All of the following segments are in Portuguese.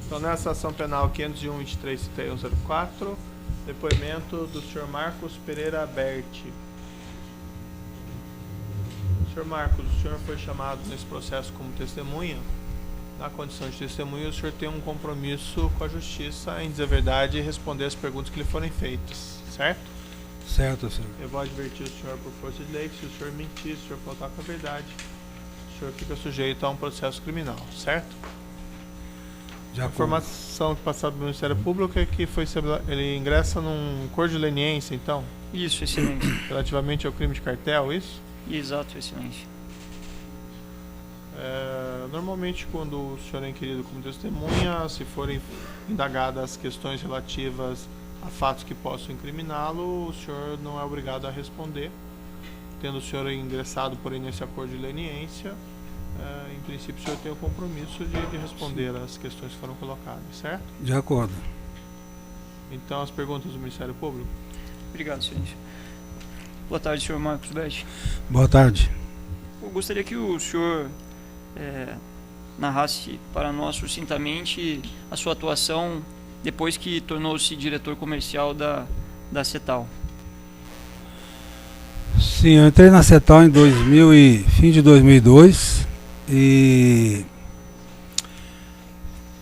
Então, nessa ação penal 501-23-3104, depoimento do senhor Marcos Pereira Berti. Senhor Marcos, o senhor foi chamado nesse processo como testemunha. Na condição de testemunha, o senhor tem um compromisso com a justiça em dizer a verdade e responder as perguntas que lhe forem feitas, certo? Certo, senhor. Eu vou advertir o senhor por força de lei que se o senhor mentir, se o senhor faltar com a verdade, o senhor fica sujeito a um processo criminal, certo? De A acordo. informação passada pelo Ministério Público é que ele ingressa num cor de leniência, então, Isso, excelência. relativamente ao crime de cartel, isso? Exato, excelência. Normalmente, quando o senhor é inquirido como testemunha, se forem indagadas questões relativas a fatos que possam incriminá-lo, o senhor não é obrigado a responder. Tendo o senhor ingressado, porém, nesse acordo de leniência, em princípio, o senhor tem o compromisso de responder às questões que foram colocadas, certo? De acordo. Então, as perguntas do Ministério Público. Obrigado, excelência. Boa tarde, senhor Marcos Berti. Boa tarde. Eu gostaria que o senhor narrasse para nós sucintamente a sua atuação depois que tornou-se diretor comercial da CETAL. Sim, eu entrei na CETAL em fim de 2002 e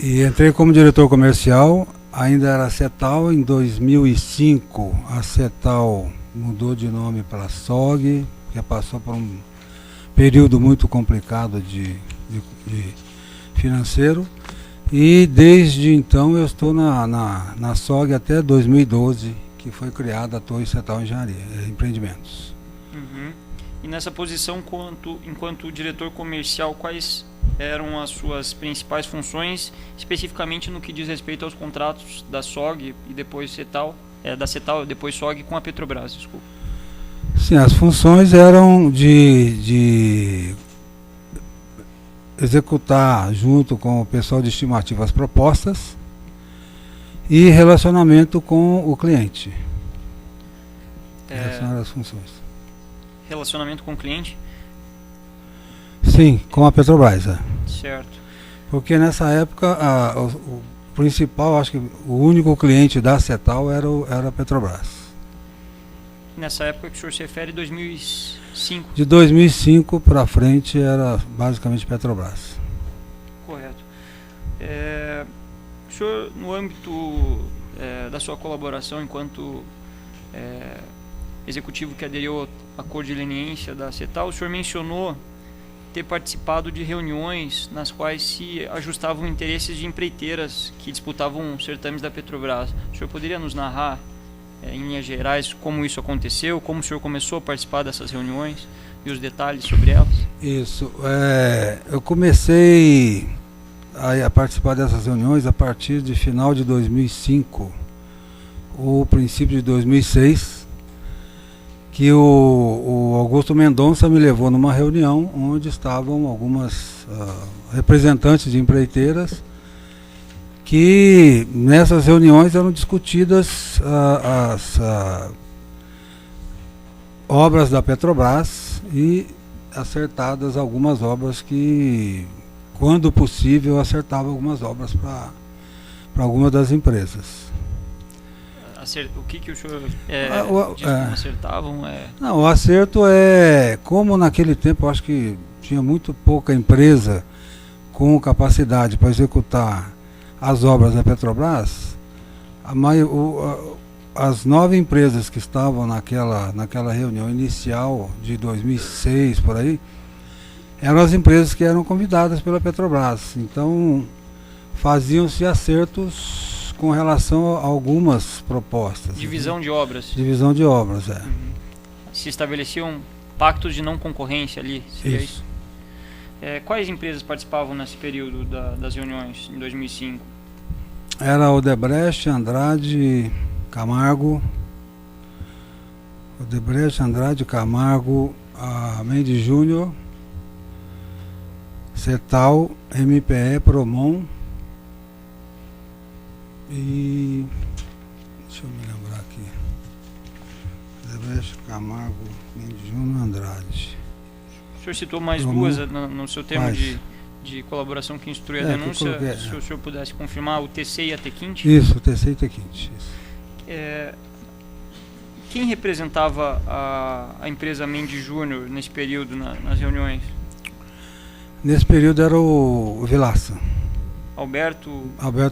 entrei como diretor comercial. Ainda era CETAL. Em 2005 a CETAL mudou de nome para SOG, que passou por um período muito complicado de financeiro, e desde então eu estou na SOG até 2012, que foi criada a Torre CETAL Engenharia Empreendimentos. Uhum. E nessa posição, enquanto diretor comercial, quais eram as suas principais funções, especificamente no que diz respeito aos contratos da SOG e depois CETAL, da CETAL e depois SOG com a Petrobras, desculpa. Sim, as funções eram de executar junto com o pessoal de estimativa as propostas e relacionamento com o cliente. Essas são as funções. Relacionamento com o cliente? Sim, com a Petrobras. Certo. Porque nessa época o principal, acho que o único cliente da CETAL era a Petrobras. Nessa época que o senhor se refere, 2005? De 2005 para frente era basicamente Petrobras. Correto. O senhor, no âmbito da sua colaboração enquanto executivo que aderiu ao acordo de leniência da CETAL, o senhor mencionou ter participado de reuniões nas quais se ajustavam interesses de empreiteiras que disputavam certames da Petrobras. O senhor poderia nos narrar, em linhas gerais, como isso aconteceu, como o senhor começou a participar dessas reuniões e os detalhes sobre elas? Isso. Eu comecei a participar dessas reuniões a partir de final de 2005, ou princípio de 2006, que o Augusto Mendonça me levou numa reunião onde estavam algumas representantes de empreiteiras, que nessas reuniões eram discutidas as obras da Petrobras e acertadas algumas obras que, quando possível, acertavam algumas obras para algumas das empresas. O que o senhor diz que não acertavam? Não, o acerto é, como naquele tempo eu acho que tinha muito pouca empresa com capacidade para executar as obras da Petrobras, as 9 empresas que estavam naquela reunião inicial de 2006, por aí, eram as empresas que eram convidadas pela Petrobras. Então, faziam-se acertos com relação a algumas propostas. Divisão de obras. Divisão de obras, Uhum. Se estabeleciam pactos de não concorrência ali? Isso. Quais empresas participavam nesse período das reuniões, em 2005? Era Odebrecht, Andrade, Camargo, a Mendes Júnior, CETAL, MPE, Promon e... deixa eu me lembrar aqui. Odebrecht, Camargo, Mendes Júnior, Andrade. O senhor citou mais Promon, duas no seu termo de de colaboração que instrui a É, que eu denúncia, coloquei, se o senhor pudesse confirmar, o TC e a T-Quint. Isso, TC e T-Quint. Quem representava a empresa Mendes Júnior nesse período nas reuniões? Nesse período era o Vilaça, Alberto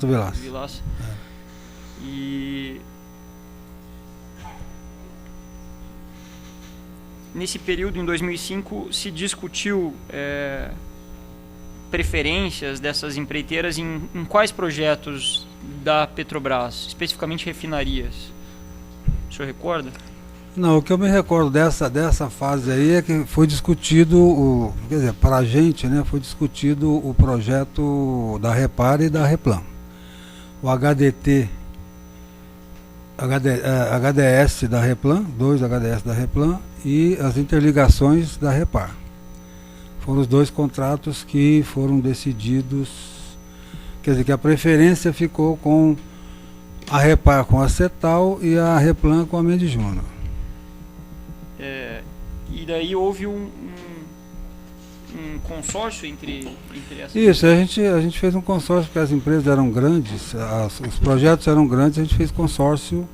Vilaça. Vilaça. E nesse período, em 2005, se discutiu preferências dessas empreiteiras em quais projetos da Petrobras, especificamente refinarias? O senhor recorda? Não, o que eu me recordo dessa fase aí é que foi discutido, quer dizer, para a gente, né, foi discutido o projeto da Repar e da Replan. O HDS da Replan, 2 HDS da Replan e as interligações da Repar. Foram os 2 contratos que foram decididos, quer dizer, que a preferência ficou com a Repar com a Cetal e a Replan com a Mendes Júnior. E daí houve um consórcio entre essas. Isso, a gente fez um consórcio porque as empresas eram grandes, os projetos eram grandes, a gente fez consórcio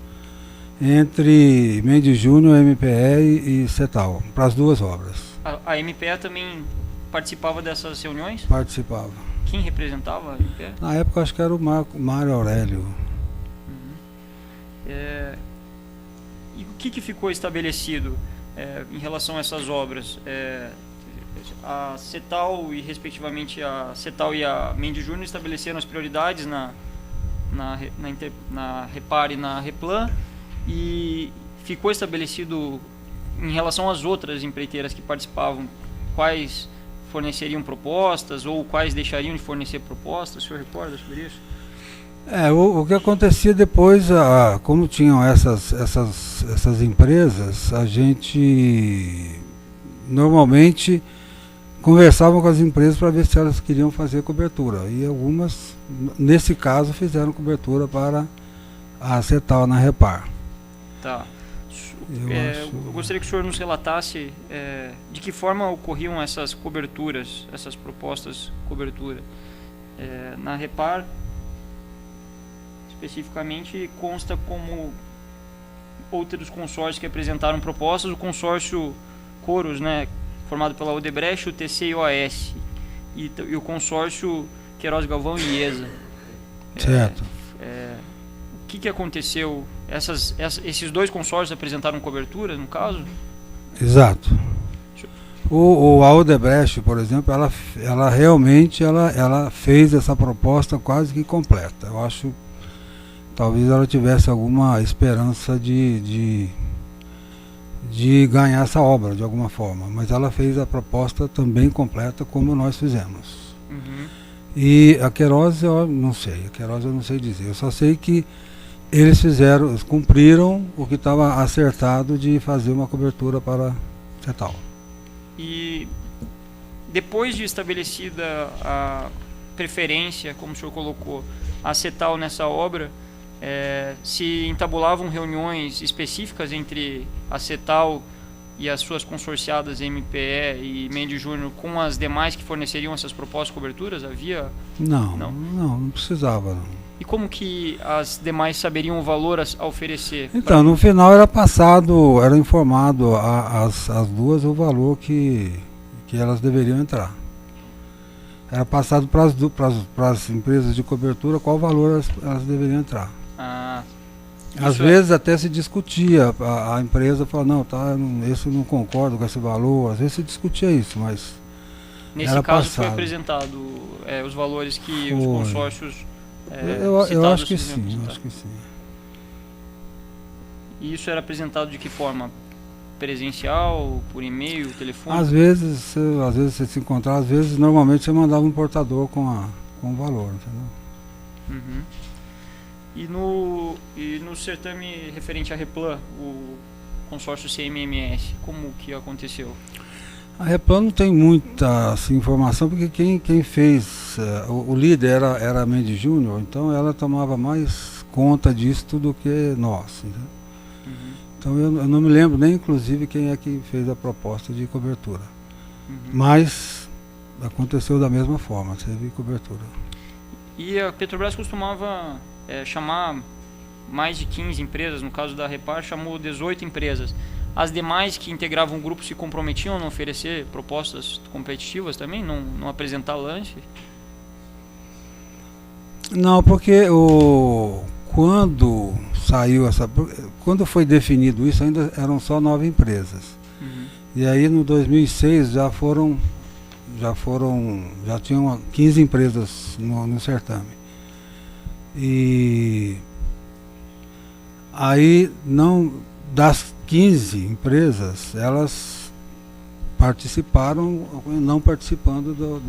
entre Mendes Júnior, MPE e Cetal, para as 2 obras. A MPE também participava dessas reuniões? Participava. Quem representava a MPE? Na época acho que era o Mário Aurélio. E o que ficou estabelecido em relação a essas obras? A Cetal e respectivamente a Cetal e a Mendes Júnior estabeleceram as prioridades na Repar e na Replan, e ficou estabelecido em relação às outras empreiteiras que participavam quais forneceriam propostas ou quais deixariam de fornecer propostas. O senhor recorda sobre isso? O que acontecia depois, como tinham essas empresas, a gente normalmente conversava com as empresas para ver se elas queriam fazer cobertura. E algumas, nesse caso, fizeram cobertura para a Cetal na Repar. Tá. Eu gostaria que o senhor nos relatasse de que forma ocorriam essas coberturas, essas propostas de cobertura. Na Repar, especificamente, consta como outros consórcios que apresentaram propostas, o consórcio Coros, né, formado pela Odebrecht, o TC e o OAS, e o consórcio Queiroz Galvão e IESA. Certo. O que aconteceu? Esses 2 consórcios apresentaram cobertura, no caso? Exato. A Odebrecht, por exemplo, ela realmente fez essa proposta quase que completa. Eu acho talvez ela tivesse alguma esperança de ganhar essa obra de alguma forma, mas ela fez a proposta também completa como nós fizemos. E a Queiroz eu não sei dizer, eu só sei que eles cumpriram o que estava acertado de fazer uma cobertura para Cetal. E depois de estabelecida a preferência, como o senhor colocou, a Cetal nessa obra, se entabulavam reuniões específicas entre a Cetal e as suas consorciadas MPE e Mendes Júnior com as demais que forneceriam essas propostas de coberturas? Havia? Não precisava. Não. E como que as demais saberiam o valor a oferecer? Então, no final era informado às 2 o valor que elas deveriam entrar. Era passado para as empresas de cobertura qual valor elas deveriam entrar. Às vezes até se discutia, a empresa falava, esse eu não concordo com esse valor, às vezes se discutia isso, mas nesse era caso passado. Foi apresentado os valores que os consórcios eu acho que sim, E isso era apresentado de que forma? Presencial, por e-mail, telefone? Às vezes você se encontrava, normalmente você mandava um portador com o valor, entendeu? E no certame referente à Replan, o consórcio CMMS, como que aconteceu? A Replan não tem muita informação, porque quem fez, o líder era a Mendes Júnior, então ela tomava mais conta disso do que nós. Entendeu? Então eu não me lembro nem inclusive quem é que fez a proposta de cobertura. Mas aconteceu da mesma forma, teve cobertura. E a Petrobras costumava chamar mais de 15 empresas, no caso da Repar chamou 18 empresas. As demais que integravam o grupo se comprometiam a não oferecer propostas competitivas também, não apresentar lanche? Não, porque quando foi definido isso, ainda eram só 9 empresas. Uhum. E aí no 2006 já tinham 15 empresas no certame. E aí das 15 empresas, elas participaram, não participando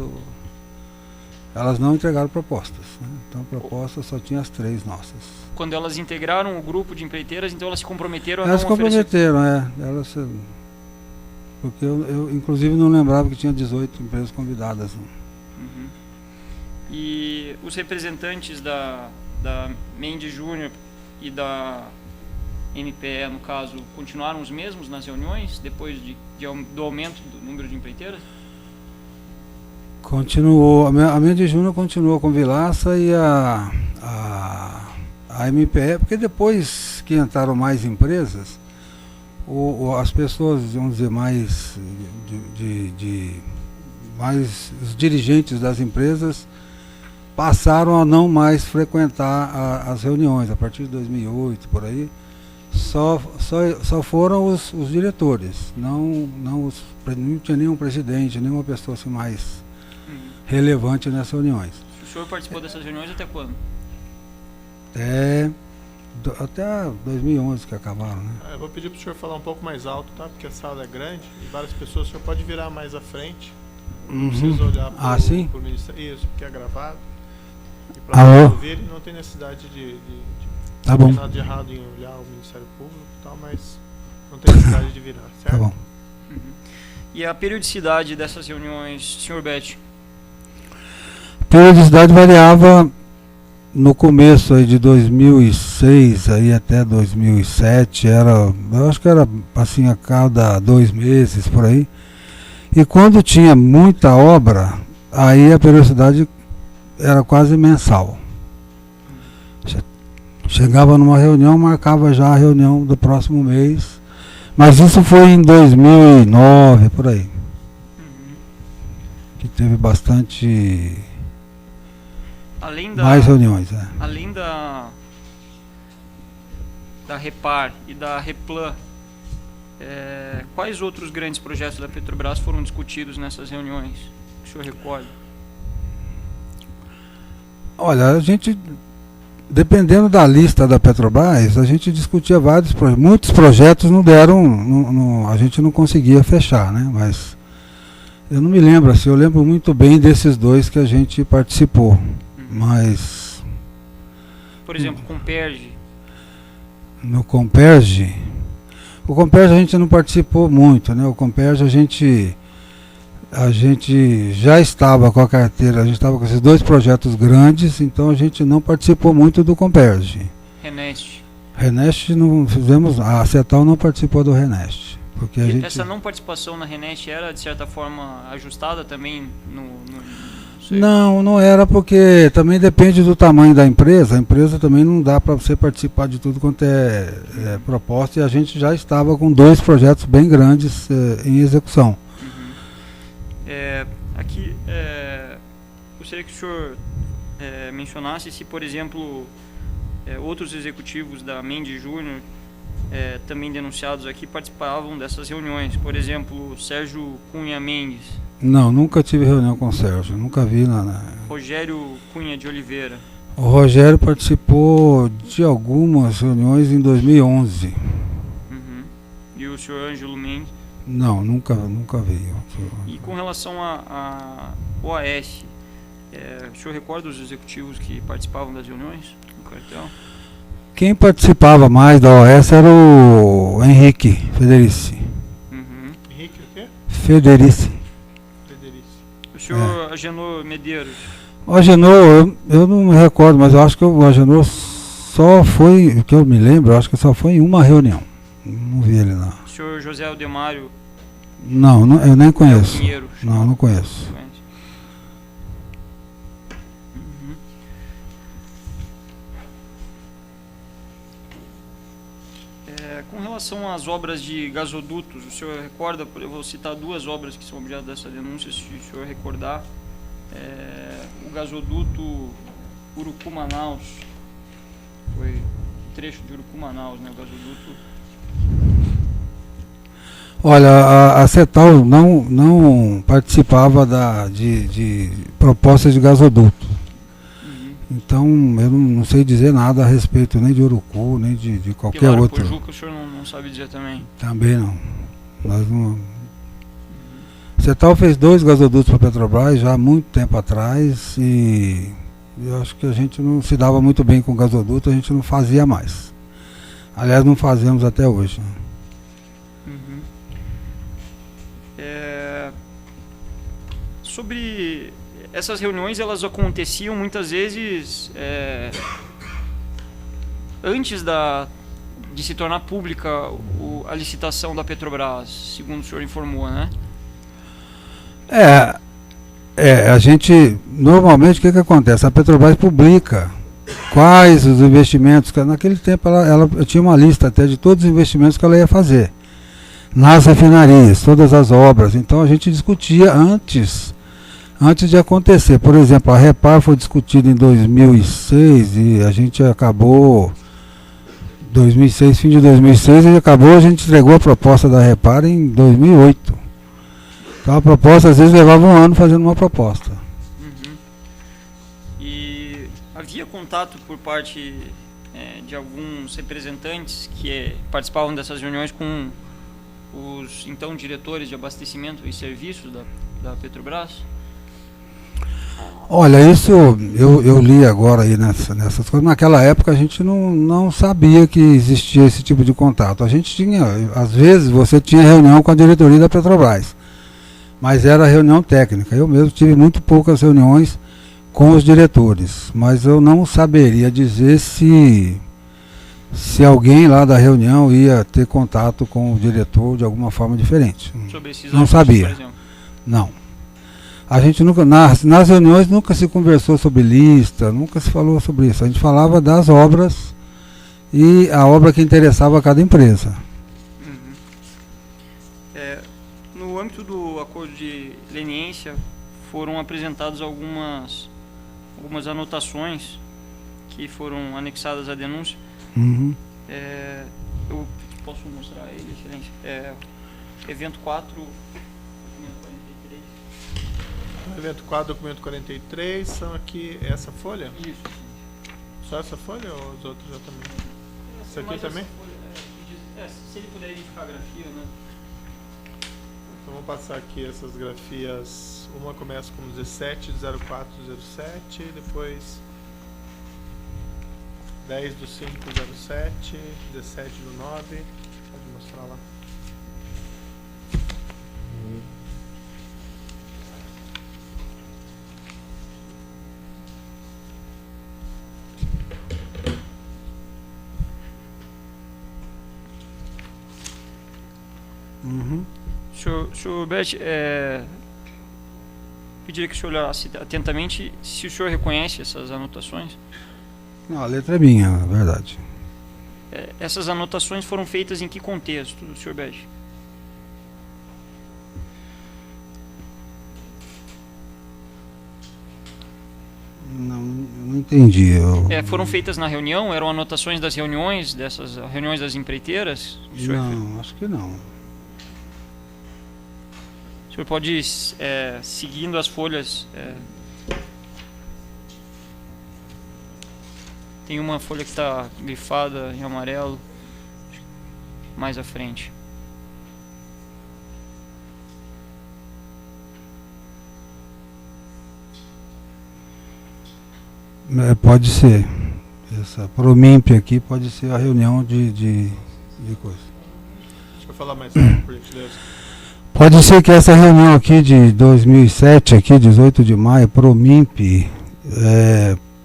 elas não entregaram propostas, né? Então propostas só tinha as 3 nossas. Quando elas integraram o grupo de empreiteiras, então elas se comprometeram a Elas se não oferecer... comprometeram, porque eu inclusive não lembrava que tinha 18 empresas convidadas. Uhum. E os representantes da Mendes Júnior e da MPE, no caso, continuaram os mesmos nas reuniões, depois do aumento do número de empreiteiras? Continuou, a Mendes Júnior continuou com Vilaça e a MPE, porque depois que entraram mais empresas, as pessoas, vamos dizer, mais os dirigentes das empresas passaram a não mais frequentar as reuniões. A partir de 2008, por aí, só foram os diretores, não tinha nenhum presidente, nenhuma pessoa assim mais relevante nessas reuniões. O senhor participou dessas reuniões até quando? Até 2011 que acabaram, né? Eu vou pedir para o senhor falar um pouco mais alto, tá? Porque a sala é grande e várias pessoas. O senhor pode virar mais à frente. Não precisa olhar para o ministério. Isso, porque é gravado. E para ouvir, não tem necessidade de tá bom. nada de errado em olhar o Ministério Público e tal, mas não tem necessidade de virar, certo? Tá bom. Uhum. E a periodicidade dessas reuniões, senhor Betti? A periodicidade variava no começo aí de 2006 aí até 2007, eu acho que era assim a cada 2 meses por aí. E quando tinha muita obra, aí a periodicidade era quase mensal. Chegava numa reunião, marcava já a reunião do próximo mês. Mas isso foi em 2009, por aí. Que teve bastante... mais reuniões. Além da Repar e da Replan, quais outros grandes projetos da Petrobras foram discutidos nessas reuniões? Que o senhor recorda? Olha, a gente, dependendo da lista da Petrobras, a gente discutia vários projetos. Muitos projetos não deram, a gente não conseguia fechar, né? Mas eu não me lembro, assim, eu lembro muito bem desses 2 que a gente participou. Mas... Por exemplo, Comperj. No Comperj... O Comperj a gente não participou muito, né? O Comperj a gente já estava com a carteira, a gente estava com esses 2 projetos grandes, então a gente não participou muito do Comperj. Renest não fizemos, a Cetal não participou do Renest. Porque essa não participação na Renest era, de certa forma, ajustada também Não era, porque também depende do tamanho da empresa. A empresa também não dá para você participar de tudo quanto é proposta, e a gente já estava com 2 projetos bem grandes em execução. Aqui, gostaria que o senhor mencionasse se, por exemplo, outros executivos da Mendes Júnior, também denunciados aqui, participavam dessas reuniões. Por exemplo, Sérgio Cunha Mendes. Não, nunca tive reunião com o Sérgio, nunca vi nada. Rogério Cunha de Oliveira. O Rogério participou de algumas reuniões em 2011. Uhum. E o senhor Ângelo Mendes? Não, nunca vi. E com relação a OAS, o senhor recorda os executivos que participavam das reuniões do cartel? Quem participava mais da OAS era o Henrique Federici. Uhum. Henrique o quê? Federici. O senhor Agenor Medeiros? O Agenor, eu não me recordo, mas eu acho que o Agenor só foi, o que eu me lembro, eu acho que só foi em uma reunião. Não vi ele lá. O senhor José Aldemário? Não, eu nem conheço. Não conheço. Com relação às obras de gasodutos, o senhor recorda, eu vou citar duas obras que são objeto dessa denúncia, se o senhor recordar, o gasoduto Urucu-Manaus, foi um trecho de Urucu-Manaus, né, o gasoduto. Olha, a CETAL não participava de propostas de gasoduto. Então, eu não sei dizer nada a respeito nem de Urucu, nem de qualquer Pilar, outro. Pojuca, o senhor não sabe dizer também? Também não. Nós não. A CETAL fez 2 gasodutos para a Petrobras já há muito tempo atrás e eu acho que a gente não se dava muito bem com o gasoduto, a gente não fazia mais. Aliás, não fazemos até hoje. Sobre essas reuniões, elas aconteciam muitas vezes antes de se tornar pública a licitação da Petrobras, segundo o senhor informou, né? A gente, normalmente, o que acontece? A Petrobras publica quais os investimentos, naquele tempo ela tinha uma lista até de todos os investimentos que ela ia fazer nas refinarias, todas as obras. Então a gente discutia antes de acontecer. Por exemplo, a Repar foi discutida em 2006 e a gente acabou 2006, fim de 2006, e acabou, a gente entregou a proposta da Repar em 2008. Então a proposta às vezes levava um ano fazendo uma proposta. E havia contato por parte de alguns representantes que participavam dessas reuniões com os então diretores de abastecimento e serviços da Petrobras? Olha, isso eu li agora aí nessas coisas. Naquela época a gente não sabia que existia esse tipo de contato. A gente tinha, às vezes você tinha reunião com a diretoria da Petrobras, mas era reunião técnica. Eu mesmo tive muito poucas reuniões com os diretores, mas eu não saberia dizer se alguém lá da reunião ia ter contato com o diretor de alguma forma diferente. Sobre esses não sabia. Por exemplo. Não. A gente nunca, nas reuniões nunca se conversou sobre lista, nunca se falou sobre isso. A gente falava das obras e a obra que interessava a cada empresa. No âmbito do acordo de leniência, foram apresentadas algumas anotações que foram anexadas à denúncia. Eu posso mostrar ele, excelência. Evento 4, documento 43. Evento 4, documento 43, são aqui essa folha? Isso. Só essa folha ou os outros já também? Isso aqui também? Se ele puder identificar a grafia, né? Então vamos passar aqui essas grafias. Uma começa com 17 de 0407, depois 10 do 507, 17 do 9. Pode mostrar lá. Senhor Beth, pediria que o senhor olhasse atentamente se o senhor reconhece essas anotações. Não, a letra é minha, na verdade. Essas anotações foram feitas em que contexto, senhor Beth? Não entendi. Foram feitas na reunião? Eram anotações das reuniões, dessas reuniões das empreiteiras? Não, acho que não. O senhor pode, seguindo as folhas, tem uma folha que está grifada em amarelo, mais à frente. Pode ser. Essa Promimp aqui pode ser a reunião de coisa. Deixa eu falar mais rápido, por gentileza. Pode ser que essa reunião aqui de 2007, aqui 18 de maio, Promimp,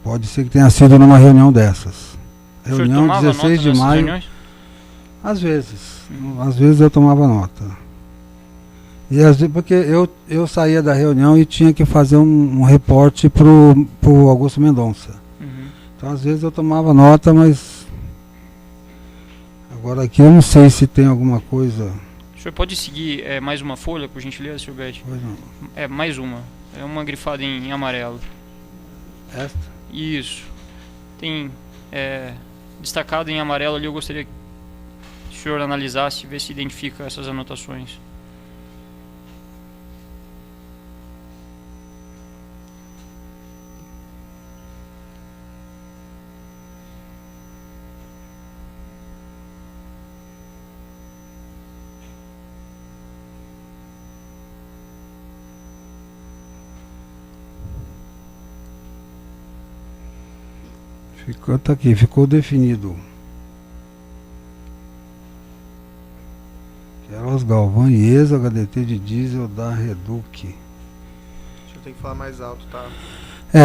pode ser que tenha sido numa reunião dessas. Reunião 16 de maio. Reuniões? Às vezes eu tomava nota. E às vezes, porque eu saía da reunião e tinha que fazer um reporte pro Augusto Mendonça. Então às vezes eu tomava nota, mas Agora aqui eu não sei se tem alguma coisa. O senhor pode seguir mais uma folha, por gentileza, senhor Bete? Pois não. É, mais uma. É uma grifada em amarelo. Esta? Isso. Tem destacado em amarelo ali, eu gostaria que o senhor analisasse e ver se identifica essas anotações. Tá aqui, ficou definido. Queiroz Galvão e ex-HDT de diesel da Reduc. O senhor tem que falar mais alto, tá?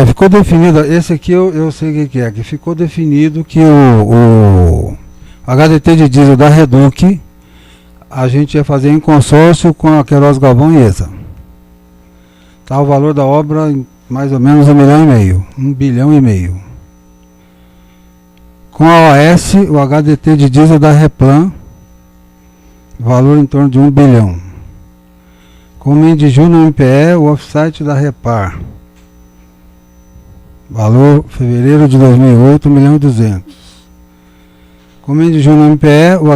Ficou definido, esse aqui eu sei o que é, que ficou definido que o HDT de diesel da Reduc a gente ia fazer em consórcio com a Queiroz Galvão e ESA. Tá o valor da obra em mais ou menos 1,5 bilhão. Com a OAS, o HDT de diesel da Replan, valor em torno de 1 bilhão. Com o Mendes Júnior MPE, o offsite da Repar, valor fevereiro de 2008, 1.200.000. Com o Mendes Júnior MPE, o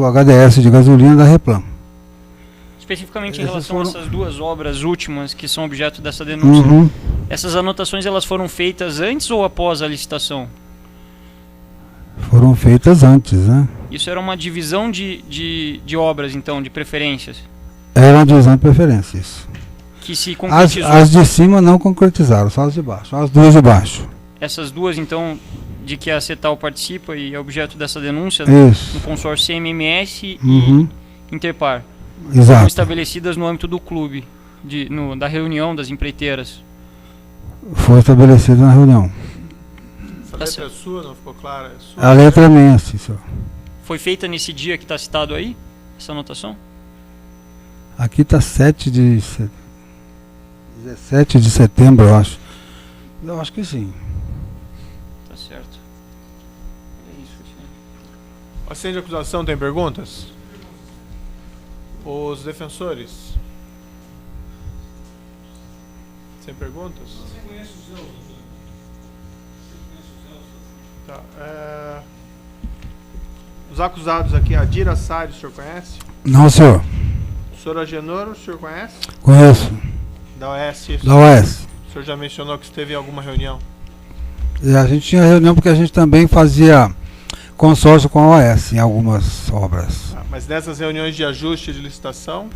HDS de gasolina da Replan. Especificamente em relação a essas duas obras últimas que são objeto dessa denúncia, essas anotações elas foram feitas antes ou após a licitação? Foram feitas antes, né? Isso era uma divisão de obras, então, de preferências? Era uma divisão de preferências. Que se concretizou. As de cima não concretizaram, só as de baixo. As duas de baixo. Essas duas, então, de que a CETAL participa e é objeto dessa denúncia, isso, no consórcio CMMS e Interpar. Exato. Foram estabelecidas no âmbito do clube, da reunião das empreiteiras. Foi estabelecida na reunião. Essa letra é sua, não ficou clara? A letra é minha, sim, senhor. Foi feita nesse dia que está citado aí, essa anotação? Aqui está 17 de setembro, eu acho. Eu acho que sim. Tá certo. É isso, o assento de acusação tem perguntas? Os defensores? Sem perguntas? Você conhece os Elza? Tá, os acusados aqui, a Dira Sari, o senhor conhece? Não, senhor. O senhor Agenor, o senhor conhece? Conheço. Da OAS? Da OAS. O senhor já mencionou que esteve em alguma reunião? A gente tinha reunião porque a gente também fazia consórcio com a OAS em algumas obras. Mas nessas reuniões de ajuste de licitação?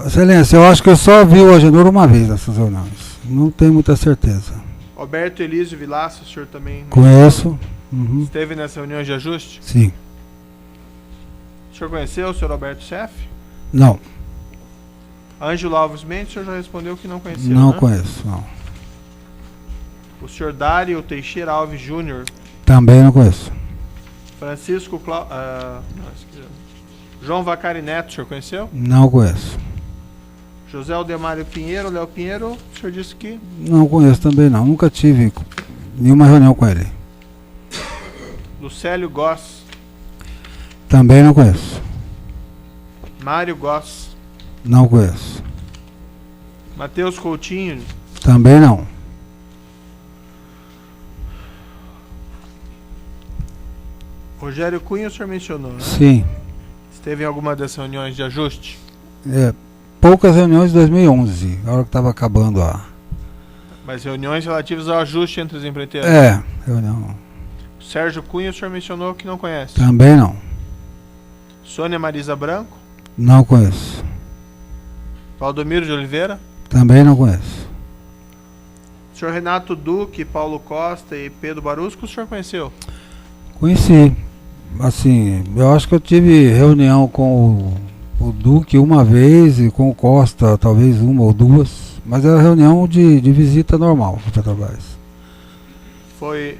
Excelência, eu acho que eu só vi o Agenor uma vez nessas reuniões. Não tenho muita certeza. Alberto Elísio Vilaça, o senhor também? Conheço. Esteve nessas reuniões de ajuste? Sim. O senhor conheceu o senhor Alberto Ceff? Não. Ângelo Alves Mendes, o senhor já respondeu que não conheceu, Não, né? conheço, não. O senhor Dário Teixeira Alves Júnior? Também não conheço. Francisco João Vacari Neto, o senhor conheceu? Não conheço. José Aldemário Pinheiro, Léo Pinheiro, o senhor disse que? Não conheço também não, nunca tive nenhuma reunião com ele. Lucélio Goss? Também não conheço. Mário Goss? Não conheço. Matheus Coutinho? Também não. Rogério Cunha, o senhor mencionou, né? Sim. Esteve em alguma dessas reuniões de ajuste? Poucas reuniões de 2011, a hora que estava acabando a... Mas reuniões relativas ao ajuste entre as empreiteiras? Reunião. Sérgio Cunha, o senhor mencionou que não conhece? Também não. Sônia Marisa Branco? Não conheço. Valdomiro de Oliveira? Também não conheço. O senhor Renato Duque, Paulo Costa e Pedro Barusco, o senhor conheceu? Conheci. Assim, eu acho que eu tive reunião com o Duque uma vez e com o Costa talvez uma ou duas, mas era reunião de visita normal do Petrobras. Foi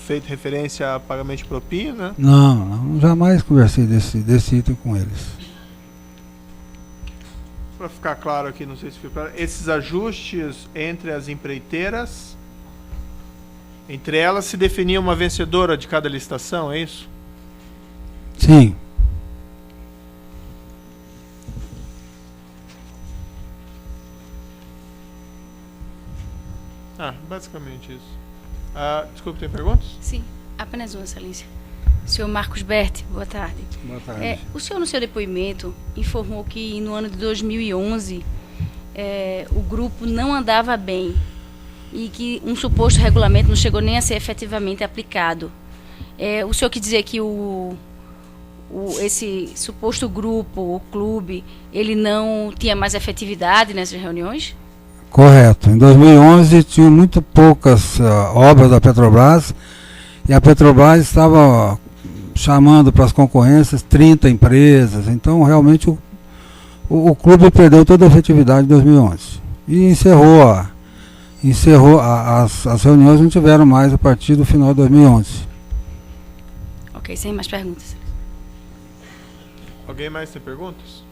feita referência a pagamento de propina? Não, jamais conversei desse item com eles. Para ficar claro aqui, não sei se ficou claro, esses ajustes entre as empreiteiras Entre elas se definia uma vencedora de cada licitação, é isso? Sim. Basicamente isso. Desculpe, tem perguntas? Sim, apenas uma, excelência. Senhor Marcos Berti, boa tarde. Boa tarde. O senhor, no seu depoimento, informou que no ano de 2011 o grupo não andava bem e que um suposto regulamento não chegou nem a ser efetivamente aplicado. O senhor quis dizer que esse suposto grupo, o clube, ele não tinha mais efetividade nessas reuniões? Correto. Em 2011 tinha muito poucas obras da Petrobras e a Petrobras estava chamando para as concorrências 30 empresas. Então, realmente, o clube perdeu toda a efetividade em 2011. E as reuniões não tiveram mais a partir do final de 2011. Ok, sem mais perguntas. Alguém mais tem perguntas?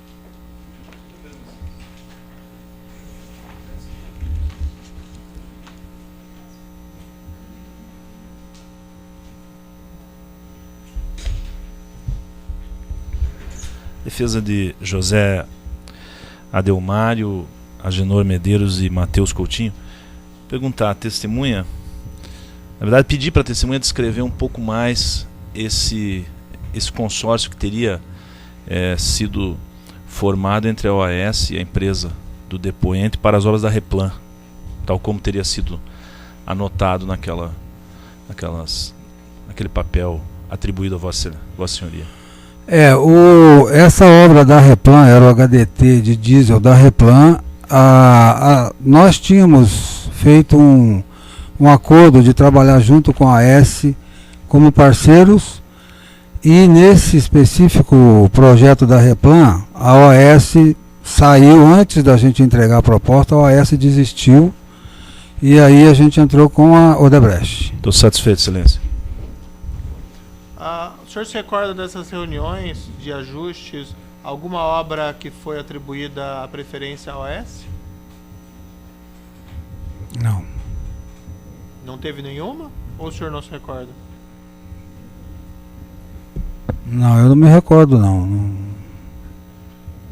Defesa de José Adelmário, Agenor Medeiros e Matheus Coutinho. Perguntar à testemunha, na verdade pedir para a testemunha descrever um pouco mais esse consórcio que teria sido formado entre a OAS e a empresa do depoente para as obras da Replan, tal como teria sido anotado naquele papel atribuído a Vossa Senhoria. Essa obra da Replan, era o HDT de diesel da Replan, nós tínhamos feito um acordo de trabalhar junto com a AS como parceiros, e nesse específico projeto da Replan, a OAS saiu antes da gente entregar a proposta, a OAS desistiu, e aí a gente entrou com a Odebrecht. Estou satisfeito, Excelência. O senhor se recorda dessas reuniões de ajustes, alguma obra que foi atribuída a preferência à OAS? Não. Não teve nenhuma? Ou o senhor não se recorda? Não, eu não me recordo, não.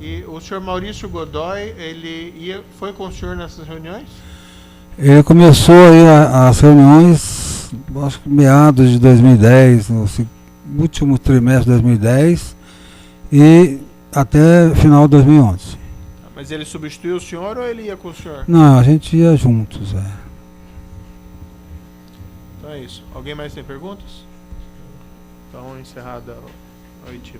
E o senhor Maurício Godoy, foi com o senhor nessas reuniões? Ele começou aí as reuniões, acho que meados de 2010, no último trimestre de 2010 e até final de 2011. Mas ele substituiu o senhor ou ele ia com o senhor? Não, a gente ia juntos. Então é isso. Alguém mais tem perguntas? Então, encerrada a oitiva.